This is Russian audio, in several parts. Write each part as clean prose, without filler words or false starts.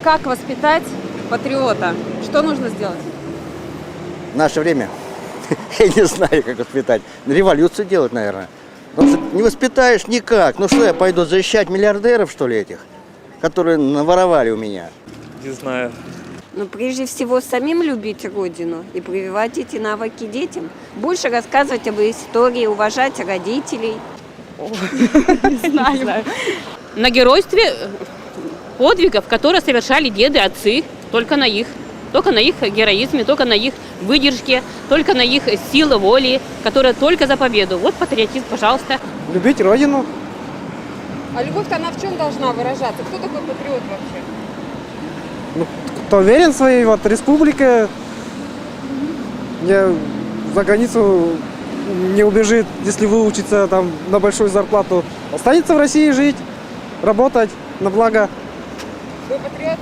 Как воспитать патриота? Что нужно сделать? В наше время, я не знаю, как воспитать. Революцию делать, наверное. Потому что не воспитаешь никак. Ну что, я пойду защищать миллиардеров, что ли, этих, которые наворовали у меня? Не знаю. Ну, прежде всего, самим любить Родину и прививать эти навыки детям. Больше рассказывать об истории, уважать родителей. Не знаю. На геройстве подвигов, которые совершали деды, отцы, только на их героизме, только на их выдержке, только на их силе воли, которая только за победу. Вот патриотизм, пожалуйста. Любить Родину. А любовь-то она в чем должна выражаться? Кто такой патриот вообще? Ну, кто уверен в своей республике, не за границу не убежит, если выучится там на большую зарплату. Останется в России жить, работать на благо. Вы патриот?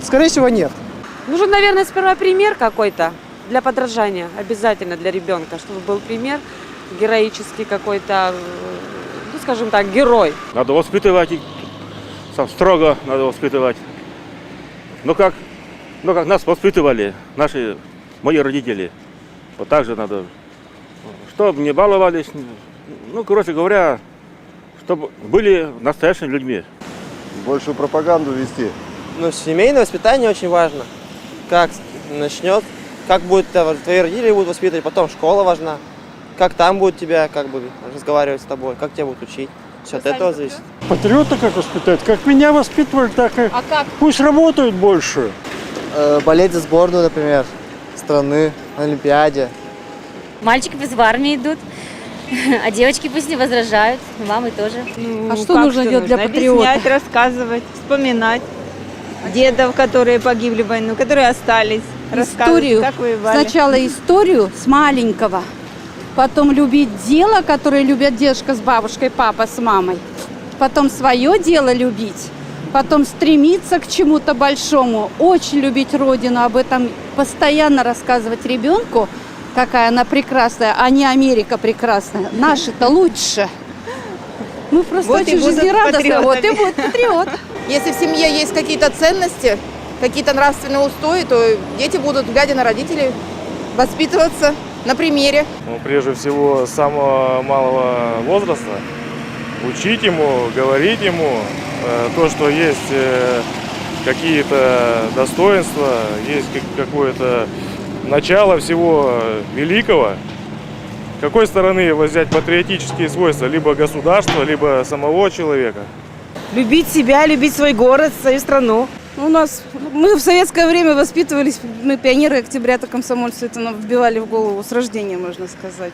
Скорее всего, нет. Нужен, наверное, сперва пример какой-то для подражания, обязательно для ребенка, чтобы был пример героический какой-то, ну, скажем так, герой. Надо воспитывать их, строго надо воспитывать. Ну как нас воспитывали мои родители. Вот так же надо. Чтобы не баловались, ну, короче говоря, чтобы были настоящими людьми. Большую пропаганду вести. Ну, семейное воспитание очень важно. Как начнет, как будет твои родители будут воспитывать, потом школа важна. Как там будут тебя разговаривать с тобой, как тебя будут учить. Все от этого зависит. Патриота как воспитать? Как меня воспитывали, так и как? Пусть работают больше. Болеть за сборную, например, страны на Олимпиаде. Мальчики пусть в армию идут, а девочки пусть не возражают, мамы тоже. А что нужно делать для патриота? Объяснять, рассказывать, вспоминать дедов, которые погибли в войну, которые остались. Историю. Как воевали. Сначала историю с маленького, потом любить дело, которое любят дедушка с бабушкой, папа с мамой. Потом свое дело любить, потом стремиться к чему-то большому, очень любить Родину, об этом постоянно рассказывать ребенку, какая она прекрасная, а не Америка прекрасная. Наши-то лучше. Мы просто Вот очень жизнерадостны. Вот и будет патриот. Если в семье есть какие-то ценности, какие-то нравственные устои, то дети будут, глядя на родителей, воспитываться на примере. Ну, прежде всего, с самого малого возраста учить ему, говорить ему то, что есть какие-то достоинства, есть какое-то начало всего великого. С какой стороны взять патриотические свойства? Либо государства, либо самого человека. Любить себя, любить свой город, свою страну. Мы в советское время воспитывались, мы пионеры октября-то комсомольцы, это нам вбивали в голову с рождения, можно сказать.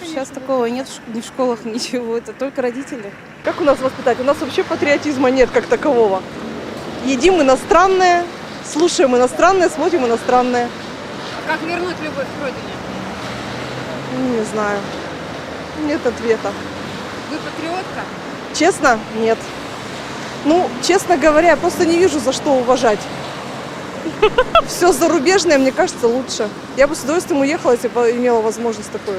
Сейчас такого нет ни в школах, ничего, это только родители. Как у нас воспитать? У нас вообще патриотизма нет как такового. Едим иностранное, слушаем иностранное, смотрим иностранное. А как вернуть любовь к родине? Не знаю. Нет ответа. Вы патриотка? Честно? Нет. Ну, честно говоря, я просто не вижу, за что уважать. Все зарубежное, мне кажется, лучше. Я бы с удовольствием уехала, если бы имела возможность такую.